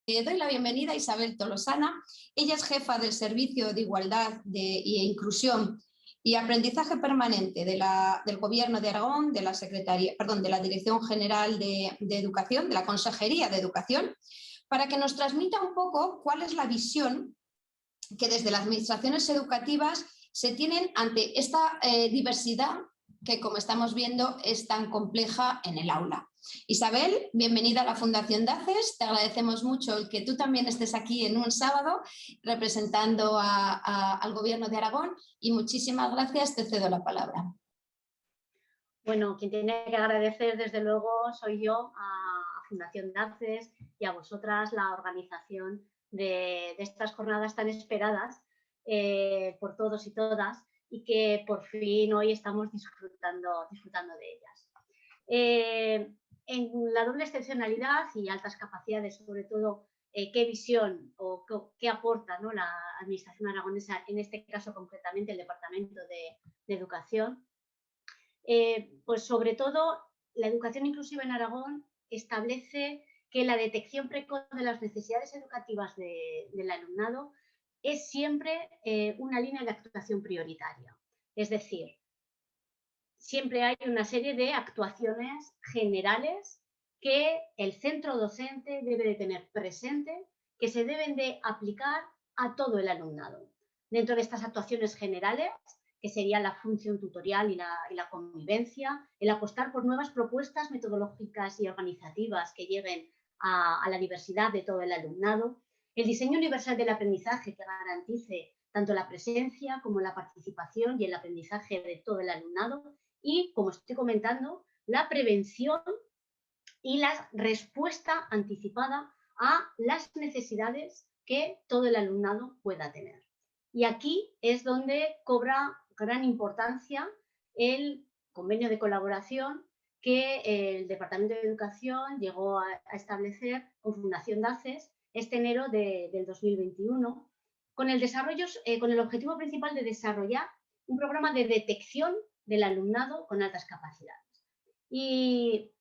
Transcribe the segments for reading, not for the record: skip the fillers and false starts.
Doy la bienvenida a Isabel Tolosana. Ella es jefa del Servicio de Igualdad e Inclusión y Aprendizaje Permanente del Gobierno de Aragón, de la Dirección General de Educación, de la Consejería de Educación, para que nos transmita un poco cuál es la visión que desde las administraciones educativas se tienen ante esta diversidad que, como estamos viendo, es tan compleja en el aula. Isabel, bienvenida a la Fundación DACES. Te agradecemos mucho el que tú también estés aquí en un sábado representando al Gobierno de Aragón y muchísimas gracias, te cedo la palabra. Bueno, quien tiene que agradecer desde luego soy yo a Fundación DACES y a vosotras la organización de estas jornadas tan esperadas por todos y todas y que por fin hoy estamos disfrutando de ellas. En la doble excepcionalidad y altas capacidades, sobre todo, qué visión o qué aporta, ¿no?, la Administración aragonesa, en este caso concretamente el Departamento de Educación, pues sobre todo la educación inclusiva en Aragón establece que la detección precoz de las necesidades educativas del alumnado es siempre una línea de actuación prioritaria. Es decir, siempre hay una serie de actuaciones generales que el centro docente debe de tener presente, que se deben de aplicar a todo el alumnado. Dentro de estas actuaciones generales, que sería la función tutorial y la convivencia, el apostar por nuevas propuestas metodológicas y organizativas que lleguen a la diversidad de todo el alumnado, el diseño universal del aprendizaje que garantice tanto la presencia como la participación y el aprendizaje de todo el alumnado y, como estoy comentando, la prevención y la respuesta anticipada a las necesidades que todo el alumnado pueda tener. Y aquí es donde cobra gran importancia el convenio de colaboración que el Departamento de Educación llegó a establecer con Fundación DACES este enero del 2021, con el objetivo principal de desarrollar un programa de detección del alumnado con altas capacidades. Y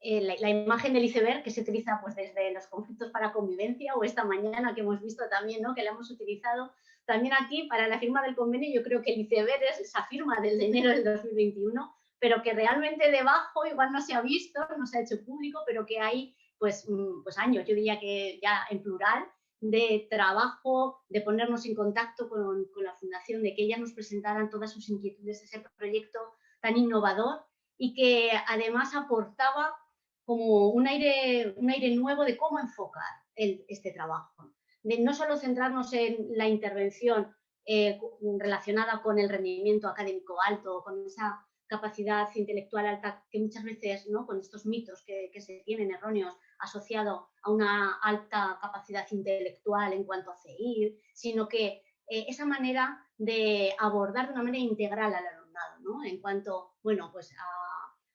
la imagen del iceberg que se utiliza pues, desde los conflictos para convivencia o esta mañana que hemos visto también, ¿no?, que la hemos utilizado también aquí para la firma del convenio. Yo creo que el iceberg es esa firma del de enero del 2021, pero que realmente debajo igual no se ha visto, no se ha hecho público, pero que hay pues años, yo diría que ya en plural, de trabajo, de ponernos en contacto con la Fundación, de que ellas nos presentaran todas sus inquietudes, ese proyecto tan innovador y que además aportaba como un aire nuevo de cómo enfocar este trabajo. De no solo centrarnos en la intervención relacionada con el rendimiento académico alto, con esa capacidad intelectual alta que muchas veces, ¿no?, con estos mitos que se tienen erróneos asociado a una alta capacidad intelectual en cuanto a CI, sino que esa manera de abordar de una manera integral al alumnado, ¿no?, en cuanto, bueno, pues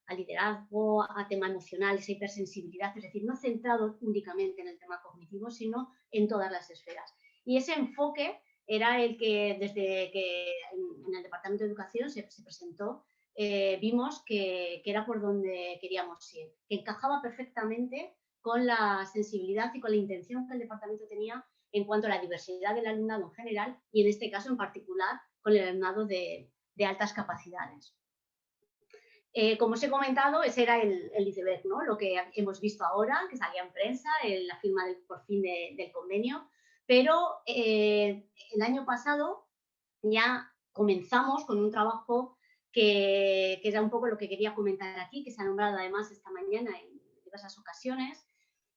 a liderazgo, a tema emocional, esa hipersensibilidad, es decir, no centrado únicamente en el tema cognitivo, sino en todas las esferas. Y ese enfoque era el que desde que en el Departamento de Educación se presentó, vimos que era por donde queríamos ir, que encajaba perfectamente con la sensibilidad y con la intención que el departamento tenía en cuanto a la diversidad del alumnado en general y en este caso en particular con el alumnado de altas capacidades. Como os he comentado, ese era el iceberg, ¿no?, lo que hemos visto ahora, que salía en prensa, la firma por fin del convenio, pero el año pasado ya comenzamos con un trabajo que era un poco lo que quería comentar aquí, que se ha nombrado además esta mañana en diversas ocasiones,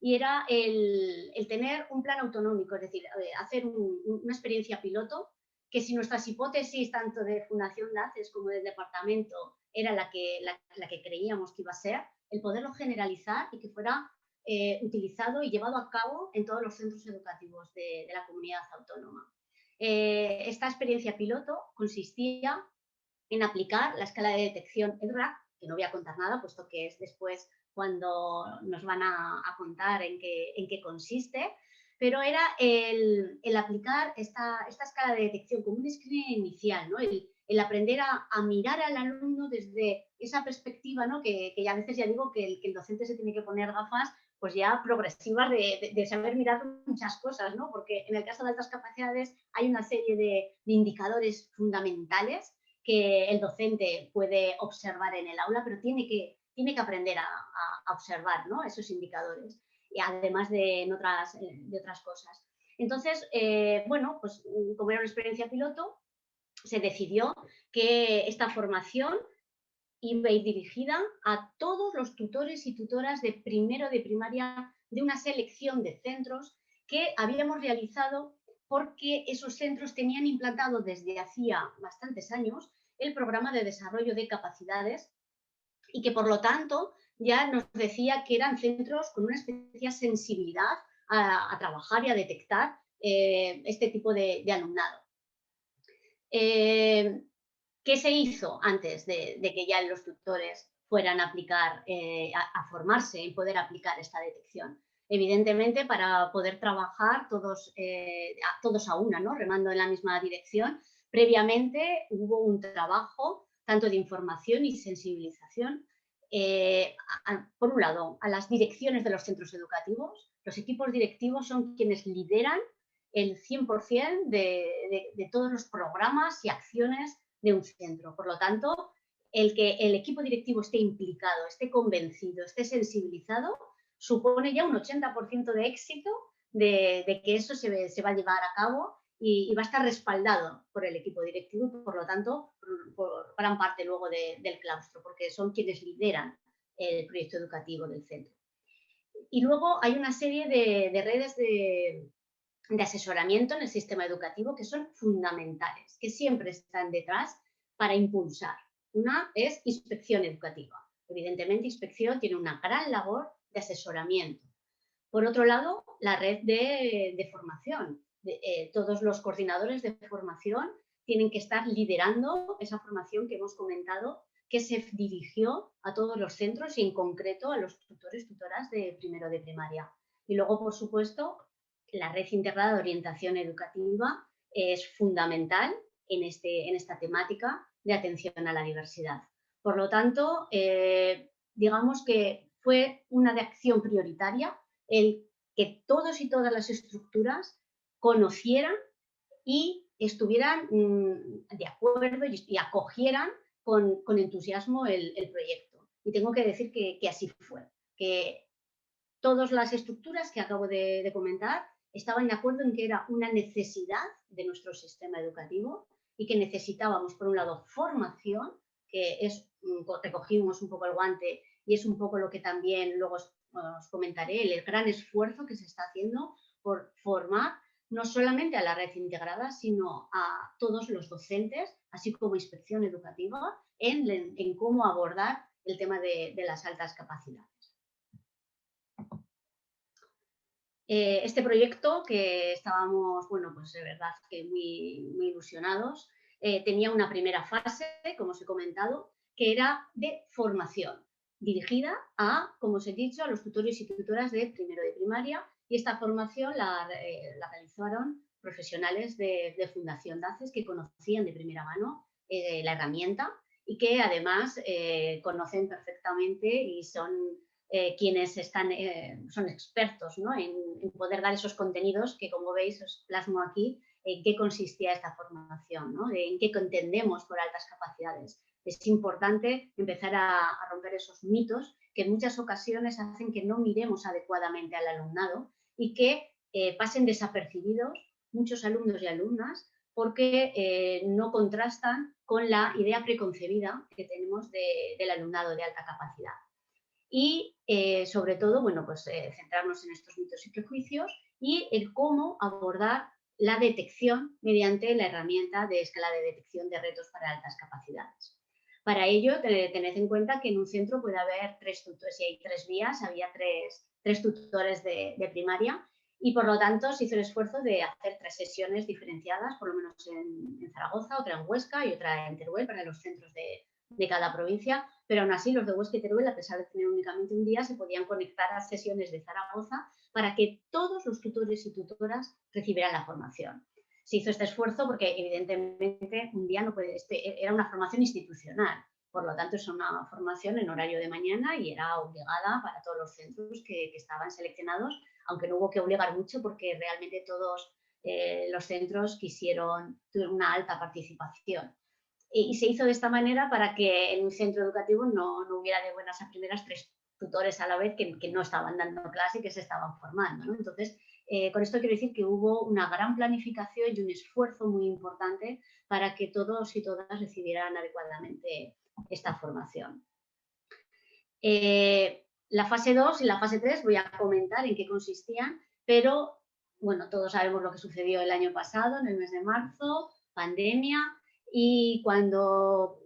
y era el tener un plan autonómico, es decir, hacer una experiencia piloto, que si nuestras hipótesis, tanto de Fundación DACES como del departamento, era la que creíamos que iba a ser, el poderlo generalizar y que fuera utilizado y llevado a cabo en todos los centros educativos de la comunidad autónoma. Esta experiencia piloto consistía en aplicar la escala de detección EDRAC, que no voy a contar nada, puesto que es después cuando nos van a contar en qué consiste, pero era el aplicar esta escala de detección como un screening inicial, ¿no?, el aprender a mirar al alumno desde esa perspectiva, ¿no?, que a veces ya digo que el docente se tiene que poner gafas pues ya progresivas de saber mirar muchas cosas, ¿no? Porque en el caso de altas capacidades hay una serie de indicadores fundamentales que el docente puede observar en el aula, pero tiene que aprender a observar, ¿no? Esos indicadores, y además de otras cosas. Entonces, bueno, pues como era una experiencia piloto, se decidió que esta formación iba a ir dirigida a todos los tutores y tutoras de primero de primaria de una selección de centros que habíamos realizado porque esos centros tenían implantado desde hacía bastantes años el programa de desarrollo de capacidades y que por lo tanto ya nos decía que eran centros con una especial sensibilidad a trabajar y a detectar este tipo de alumnado. ¿Qué se hizo antes de que ya los tutores fueran a aplicar, a formarse y poder aplicar esta detección? Evidentemente, para poder trabajar todos a una, ¿no? Remando en la misma dirección, previamente hubo un trabajo tanto de información y sensibilización, por un lado, a las direcciones de los centros educativos. Los equipos directivos son quienes lideran el 100% de todos los programas y acciones de un centro. Por lo tanto, el que el equipo directivo esté implicado, esté convencido, esté sensibilizado, supone ya un 80% de éxito de que eso se va a llevar a cabo y va a estar respaldado por el equipo directivo y, por lo tanto, por gran parte luego del claustro, porque son quienes lideran el proyecto educativo del centro. Y luego hay una serie de redes de asesoramiento en el sistema educativo que son fundamentales, que siempre están detrás para impulsar. Una es inspección educativa. Evidentemente, inspección tiene una gran labor de asesoramiento. Por otro lado, la red de formación. Todos los coordinadores de formación tienen que estar liderando esa formación que hemos comentado, que se dirigió a todos los centros y en concreto a los tutores, tutoras de primero de primaria. Y luego, por supuesto, la red integrada de orientación educativa es fundamental en esta temática de atención a la diversidad. Por lo tanto, digamos que fue una de acción prioritaria el que todos y todas las estructuras conocieran y estuvieran de acuerdo y acogieran con entusiasmo el proyecto. Y tengo que decir que así fue, que todas las estructuras que acabo de comentar estaban de acuerdo en que era una necesidad de nuestro sistema educativo y que necesitábamos, por un lado, formación, que es, recogimos un poco el guante y es un poco lo que también luego os comentaré, el gran esfuerzo que se está haciendo por formar no solamente a la red integrada, sino a todos los docentes, así como inspección educativa, en cómo abordar el tema de las altas capacidades. Este proyecto, que estábamos, bueno, pues de verdad que muy, muy ilusionados, tenía una primera fase, como os he comentado, que era de formación, dirigida a, como os he dicho, a los tutores y tutoras de primero de primaria, y esta formación la realizaron profesionales de Fundación DACES que conocían de primera mano la herramienta y que además conocen perfectamente y son quienes son expertos, ¿no? en poder dar esos contenidos que, como veis, os plasmo aquí, en qué consistía esta formación, ¿no? En qué entendemos por altas capacidades. Es importante empezar a romper esos mitos que en muchas ocasiones hacen que no miremos adecuadamente al alumnado y que pasen desapercibidos muchos alumnos y alumnas porque no contrastan con la idea preconcebida que tenemos del alumnado de alta capacidad. Y sobre todo, bueno, pues centrarnos en estos mitos y prejuicios y el cómo abordar la detección mediante la herramienta de escala de detección de retos para altas capacidades. Para ello, tened en cuenta que en un centro puede haber 3 tutores, si hay 3 vías, había tres tutores de primaria y por lo tanto se hizo el esfuerzo de hacer 3 sesiones diferenciadas, por lo menos en Zaragoza, otra en Huesca y otra en Teruel para los centros de cada provincia, pero aún así los de Huesca y Teruel, a pesar de tener únicamente un día, se podían conectar a sesiones de Zaragoza para que todos los tutores y tutoras recibieran la formación. Se hizo este esfuerzo porque evidentemente un día no puede, era una formación institucional Por lo tanto, es una formación en horario de mañana y era obligada para todos los centros que estaban seleccionados, aunque no hubo que obligar mucho porque realmente todos los centros tuvieron una alta participación. Y se hizo de esta manera para que en un centro educativo no hubiera de buenas a primeras 3 tutores a la vez que no estaban dando clase y que se estaban formando, ¿no? Entonces, con esto quiero decir que hubo una gran planificación y un esfuerzo muy importante para que todos y todas recibieran adecuadamente esta formación. La fase 2 y la fase 3 voy a comentar en qué consistían, pero bueno, todos sabemos lo que sucedió el año pasado, en el mes de marzo, pandemia, y cuando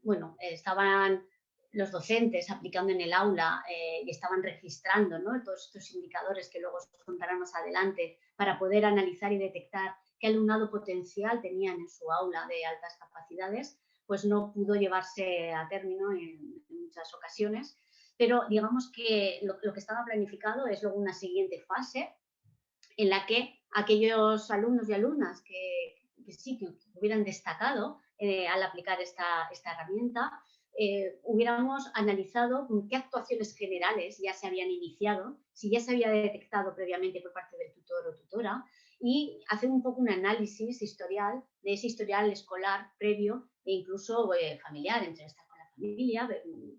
bueno, estaban los docentes aplicando en el aula y estaban registrando, ¿no?, todos estos indicadores que luego os contarán más adelante para poder analizar y detectar qué alumnado potencial tenían en su aula de altas capacidades, pues no pudo llevarse a término en muchas ocasiones, pero digamos que lo que estaba planificado es luego una siguiente fase en la que aquellos alumnos y alumnas que sí que hubieran destacado al aplicar esta herramienta, hubiéramos analizado qué actuaciones generales ya se habían iniciado, si ya se había detectado previamente por parte del tutor o tutora, y hacer un poco un análisis historial de ese historial escolar previo e incluso familiar, entrevistar con la familia,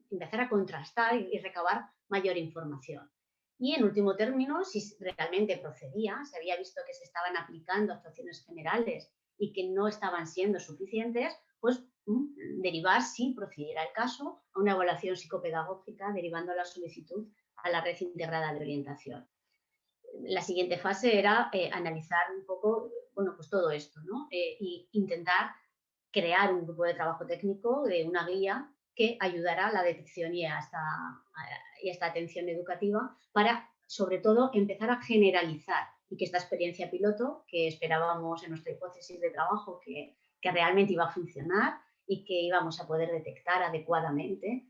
empezar a contrastar y recabar mayor información. Y en último término, si realmente procedía, se había visto que se estaban aplicando actuaciones generales y que no estaban siendo suficientes, pues derivar, si procediera el caso, a una evaluación psicopedagógica, derivando la solicitud a la red integrada de orientación. La siguiente fase era analizar un poco, bueno, pues todo esto, ¿no? E intentar crear un grupo de trabajo técnico, de una guía que ayudará a la detección y a esta atención educativa para, sobre todo, empezar a generalizar y que esta experiencia piloto, que esperábamos en nuestra hipótesis de trabajo que realmente iba a funcionar y que íbamos a poder detectar adecuadamente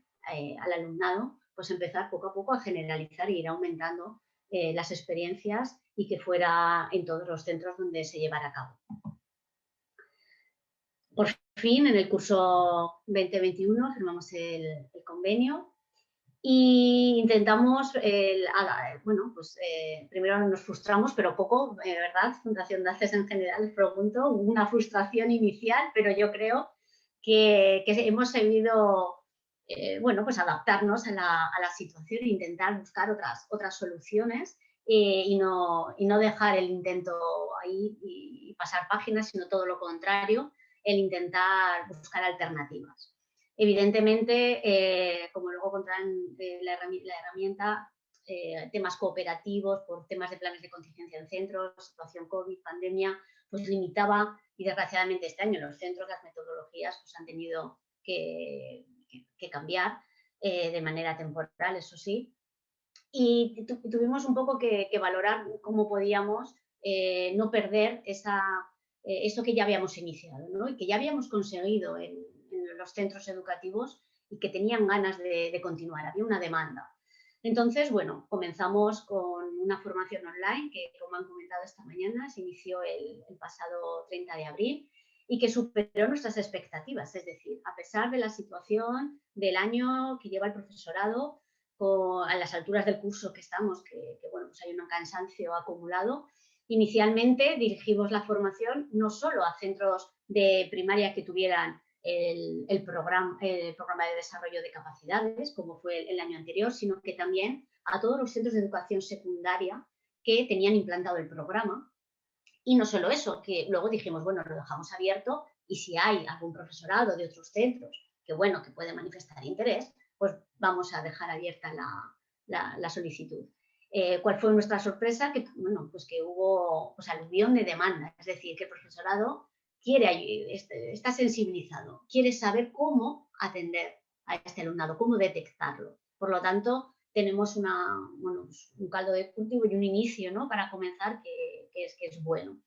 al alumnado, pues empezar poco a poco a generalizar e ir aumentando las experiencias y que fuera en todos los centros donde se llevara a cabo. Por fin, en el curso 2021 firmamos el convenio y intentamos, bueno, pues primero nos frustramos, pero poco, ¿verdad? Fundación DACES en general, les pregunto, hubo una frustración inicial, pero yo creo que hemos sabido, bueno, pues adaptarnos a la situación e intentar buscar otras soluciones y no dejar el intento ahí y pasar páginas, sino todo lo contrario, el intentar buscar alternativas. Evidentemente, como luego contarán la herramienta, temas cooperativos, por temas de planes de contingencia en centros, situación COVID, pandemia, pues limitaba, y desgraciadamente este año los centros, las metodologías pues han tenido que cambiar de manera temporal, eso sí, y tuvimos un poco que valorar cómo podíamos no perder eso que ya habíamos iniciado, ¿no? Y que ya habíamos conseguido en los centros educativos y que tenían ganas de continuar, había una demanda. Entonces, bueno, comenzamos con una formación online que, como han comentado esta mañana, se inició el pasado 30 de abril y que superó nuestras expectativas. Es decir, a pesar de la situación del año que lleva el profesorado, a las alturas del curso que estamos, que bueno, pues hay un cansancio acumulado, inicialmente dirigimos la formación no solo a centros de primaria que tuvieran el programa de desarrollo de capacidades, como fue el año anterior, sino que también a todos los centros de educación secundaria que tenían implantado el programa. Y no solo eso, que luego dijimos, bueno, lo dejamos abierto y si hay algún profesorado de otros centros que, bueno, que puede manifestar interés, pues vamos a dejar abierta la solicitud. ¿Cuál fue nuestra sorpresa? Que, bueno, pues que hubo pues, aluvión de demanda, es decir, que el profesorado está sensibilizado, quiere saber cómo atender a este alumnado, cómo detectarlo. Por lo tanto, tenemos bueno, pues un caldo de cultivo y un inicio, ¿no?, para comenzar que es bueno.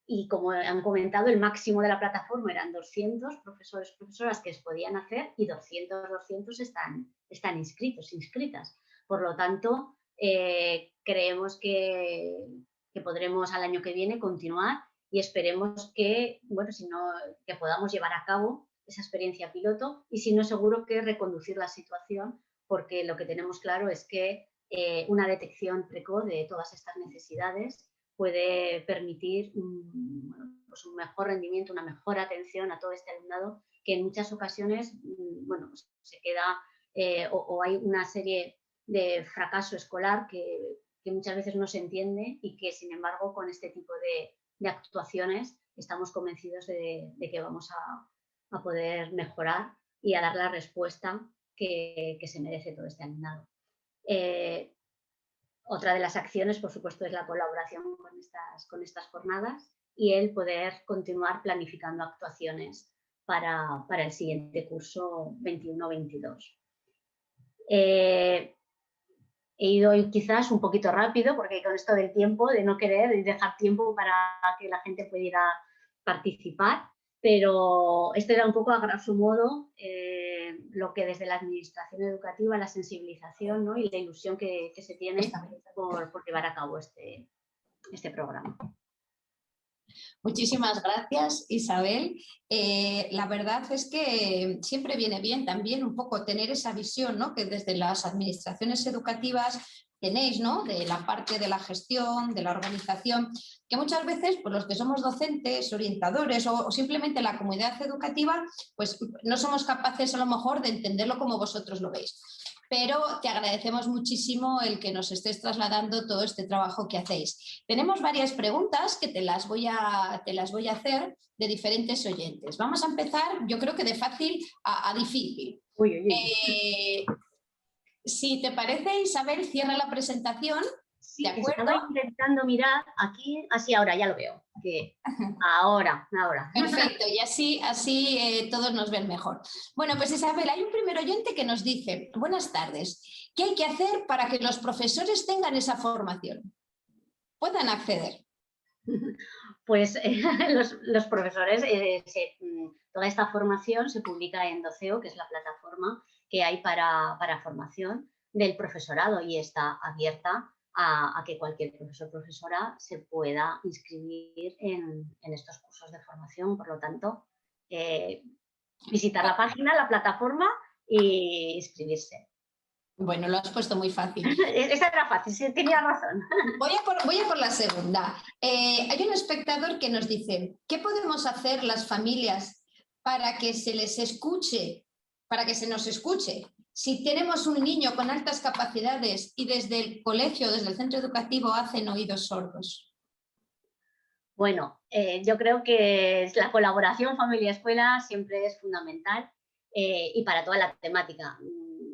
Y como han comentado, el máximo de la plataforma eran 200 profesores, profesoras que podían hacer y 200 están inscritas. Por lo tanto, creemos que podremos al año que viene continuar y esperemos que, bueno, que podamos llevar a cabo esa experiencia piloto, y si no, seguro que reconducir la situación, porque lo que tenemos claro es que una detección precoz de todas estas necesidades puede permitir pues un mejor rendimiento, una mejor atención a todo este alumnado que en muchas ocasiones bueno, pues se queda o hay una serie de fracaso escolar que muchas veces no se entiende y que, sin embargo, con este tipo de actuaciones estamos convencidos de que vamos a poder mejorar y a dar la respuesta que se merece todo este alumnado. Otra de las acciones, por supuesto, es la colaboración con estas jornadas y el poder continuar planificando actuaciones para el siguiente curso 21-22. He ido quizás un poquito rápido, porque con esto del tiempo, de no querer y dejar tiempo para que la gente pudiera participar, pero este era un poco a grosso modo lo que desde la administración educativa, la sensibilización, ¿no? Y la ilusión que se tiene por llevar a cabo este programa. Muchísimas gracias, Isabel. La verdad es que siempre viene bien también un poco tener esa visión, ¿no? Que desde las administraciones educativas tenéis, ¿no? De la parte de la gestión, de la organización, que muchas veces pues, los que somos docentes, orientadores o simplemente la comunidad educativa, pues no somos capaces a lo mejor de entenderlo como vosotros lo veis. Pero te agradecemos muchísimo el que nos estés trasladando todo este trabajo que hacéis. Tenemos varias preguntas que te las voy a hacer de diferentes oyentes. Vamos a empezar, yo creo que de fácil a difícil. Uy, uy, uy. Si te parece, Isabel, cierra la presentación. Sí, estaba intentando mirar aquí, así ahora ya lo veo. Que ahora. Perfecto, y así todos nos ven mejor. Bueno, pues Isabel, hay un primer oyente que nos dice, buenas tardes, ¿qué hay que hacer para que los profesores tengan esa formación? Puedan acceder. Pues los profesores, toda esta formación se publica en Doceo, que es la plataforma que hay para formación del profesorado, y está abierta a que cualquier profesor o profesora se pueda inscribir en estos cursos de formación. Por lo tanto, visitar la página, la plataforma e inscribirse. Bueno, lo has puesto muy fácil. Esa era fácil, sí, tenía razón. Voy a por la segunda. Hay un espectador que nos dice, ¿qué podemos hacer las familias para que se les escuche, para que se nos escuche? Si tenemos un niño con altas capacidades y desde el colegio, desde el centro educativo, hacen oídos sordos. Bueno, yo creo que la colaboración familia-escuela siempre es fundamental y para toda la temática.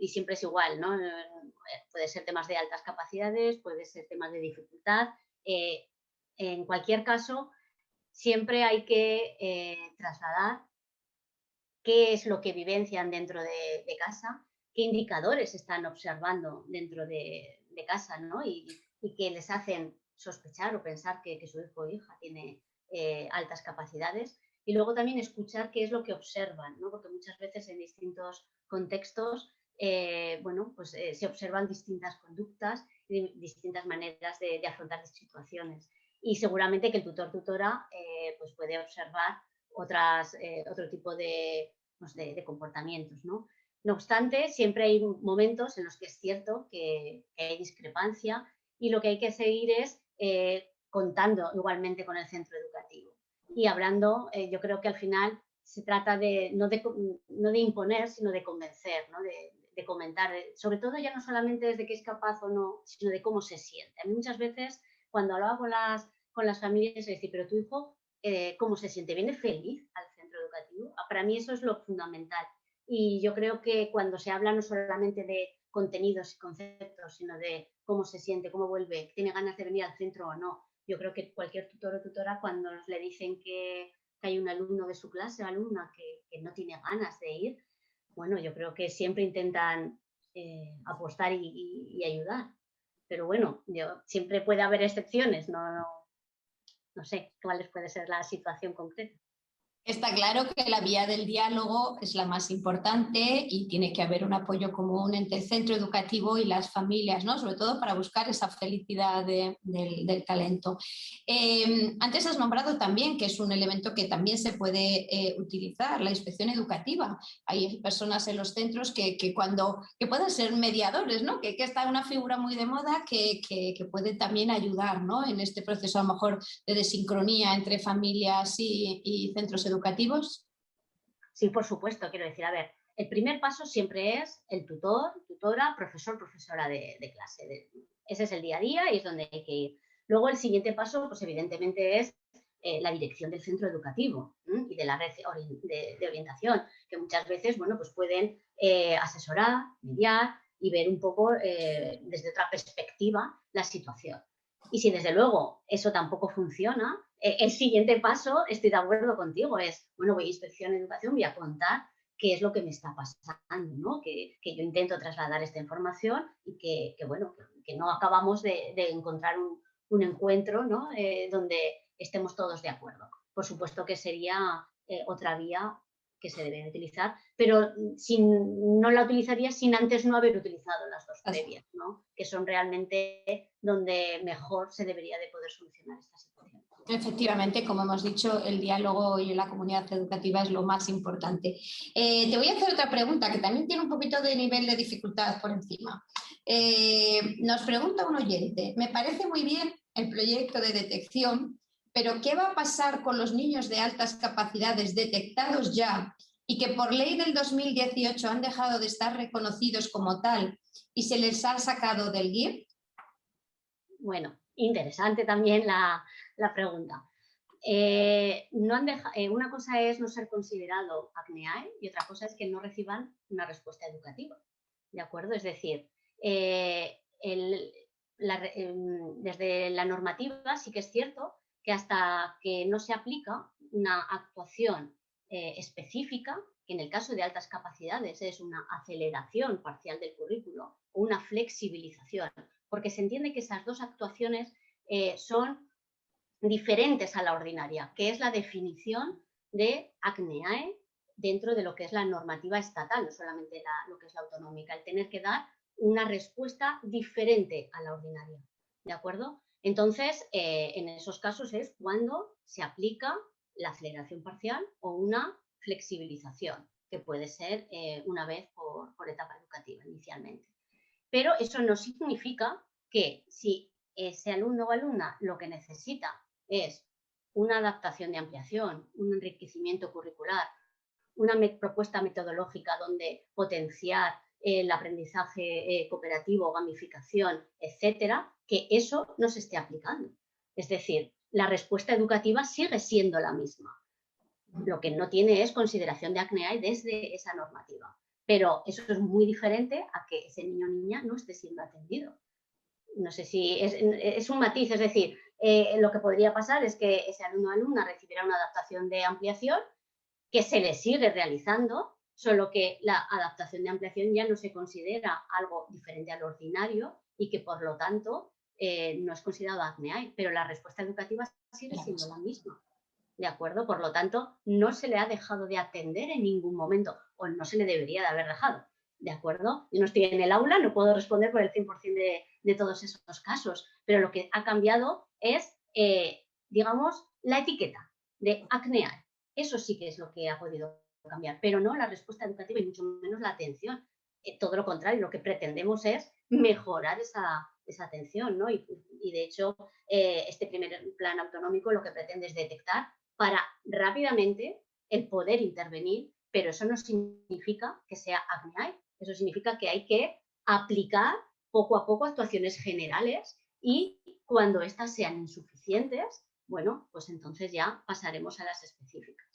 Y siempre es igual, ¿no? Puede ser temas de altas capacidades, puede ser temas de dificultad. En cualquier caso, siempre hay que trasladar qué es lo que vivencian dentro de casa, qué indicadores están observando dentro de casa, ¿no? Y que les hacen sospechar o pensar que su hijo o hija tiene altas capacidades. Y luego también escuchar qué es lo que observan, ¿no? Porque muchas veces en distintos contextos bueno, pues, se observan distintas conductas y distintas maneras de afrontar las situaciones. Y seguramente que el tutor-tutora pues puede observar otro tipo de comportamientos, ¿no? No obstante, siempre hay momentos en los que es cierto que hay discrepancia y lo que hay que seguir es contando igualmente con el centro educativo y hablando. Yo creo que al final se trata no de imponer, sino de convencer, ¿no? De comentar, sobre todo ya no solamente desde qué es capaz o no, sino de cómo se siente. A mí muchas veces cuando hablaba con las familias, es decir, pero tu hijo, ¿cómo se siente? ¿Viene feliz al centro educativo? Para mí eso es lo fundamental. Y yo creo que cuando se habla no solamente de contenidos y conceptos, sino de cómo se siente, cómo vuelve, tiene ganas de venir al centro o no. Yo creo que cualquier tutor o tutora, cuando le dicen que hay un alumno de su clase o alumna que no tiene ganas de ir, bueno, yo creo que siempre intentan apostar y ayudar. Pero bueno, siempre puede haber excepciones, no sé cuál puede ser la situación concreta. Está claro que la vía del diálogo es la más importante y tiene que haber un apoyo común entre el centro educativo y las familias, ¿no? Sobre todo para buscar esa felicidad del talento. Antes has nombrado también que es un elemento que también se puede utilizar, la inspección educativa. Hay personas en los centros que pueden ser mediadores, ¿no? Que está una figura muy de moda que puede también ayudar, ¿no? En este proceso a lo mejor de desincronía entre familias y centros educativos. Sí, por supuesto, quiero decir, a ver, el primer paso siempre es el tutor, tutora, profesor, profesora de clase. Ese es el día a día y es donde hay que ir. Luego el siguiente paso, pues evidentemente es la dirección del centro educativo y de la red de orientación, que muchas veces, bueno, pues pueden asesorar, mediar y ver un poco desde otra perspectiva la situación. Y si desde luego eso tampoco funciona, el siguiente paso, estoy de acuerdo contigo, es, bueno, voy a inspección de educación, voy a contar qué es lo que me está pasando, ¿no? Que yo intento trasladar esta información y bueno, que no acabamos de encontrar un encuentro, ¿no? Donde estemos todos de acuerdo. Por supuesto que sería otra vía que se debe utilizar, pero no la utilizaría sin antes no haber utilizado las dos previas, ¿no? Que son realmente donde mejor se debería de poder solucionar esta situación. Efectivamente, como hemos dicho, el diálogo y la comunidad educativa es lo más importante. Te voy a hacer otra pregunta que también tiene un poquito de nivel de dificultad por encima. Nos pregunta un oyente, me parece muy bien el proyecto de detección, pero ¿qué va a pasar con los niños de altas capacidades detectados ya y que por ley del 2018 han dejado de estar reconocidos como tal y se les ha sacado del GIR? Bueno, interesante también la pregunta. Una cosa es no ser considerado ACNEAE y otra cosa es que no reciban una respuesta educativa, ¿de acuerdo? Es decir, desde la normativa sí que es cierto que hasta que no se aplica una actuación específica, que en el caso de altas capacidades es una aceleración parcial del currículo o una flexibilización, porque se entiende que esas dos actuaciones son diferentes a la ordinaria, que es la definición de ACNEAE dentro de lo que es la normativa estatal, no solamente lo que es la autonómica, el tener que dar una respuesta diferente a la ordinaria, ¿de acuerdo? Entonces, en esos casos es cuando se aplica la aceleración parcial o una flexibilización, que puede ser una vez por etapa educativa inicialmente. Pero eso no significa que si ese alumno o alumna lo que necesita es una adaptación de ampliación, un enriquecimiento curricular, una propuesta metodológica donde potenciar el aprendizaje cooperativo, gamificación, etcétera, que eso no se esté aplicando. Es decir, la respuesta educativa sigue siendo la misma. Lo que no tiene es consideración de ACNEAE desde esa normativa. Pero eso es muy diferente a que ese niño o niña no esté siendo atendido. No sé si es un matiz, es decir, lo que podría pasar es que ese alumno o alumna recibiera una adaptación de ampliación que se le sigue realizando, solo que la adaptación de ampliación ya no se considera algo diferente al ordinario y que por lo tanto no es considerado ACNEAE, pero la respuesta educativa sigue siendo la misma. ¿De acuerdo? Por lo tanto, no se le ha dejado de atender en ningún momento o no se le debería de haber dejado. ¿De acuerdo? Yo no estoy en el aula, no puedo responder por el 100% de todos esos casos, pero lo que ha cambiado es, digamos, la etiqueta de ACNEAE. Eso sí que es lo que ha podido cambiar, pero no la respuesta educativa y mucho menos la atención. Todo lo contrario, lo que pretendemos es mejorar esa atención, ¿no? Y de hecho, este primer plan autonómico lo que pretende es detectar para rápidamente el poder intervenir, pero eso no significa que sea ACNEAE, eso significa que hay que aplicar poco a poco actuaciones generales y cuando estas sean insuficientes, bueno, pues entonces ya pasaremos a las específicas.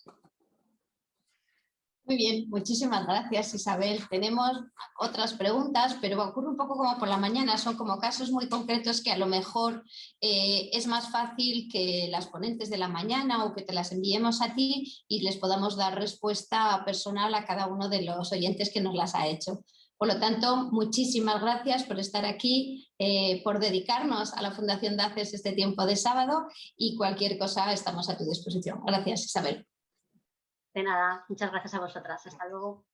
Muy bien, muchísimas gracias, Isabel. Tenemos otras preguntas, pero ocurre un poco como por la mañana, son como casos muy concretos que a lo mejor es más fácil que las ponentes de la mañana o que te las enviemos a ti y les podamos dar respuesta personal a cada uno de los oyentes que nos las ha hecho. Por lo tanto, muchísimas gracias por estar aquí, por dedicarnos a la Fundación DACES este tiempo de sábado y cualquier cosa estamos a tu disposición. Gracias, Isabel. De nada, muchas gracias a vosotras. Hasta luego.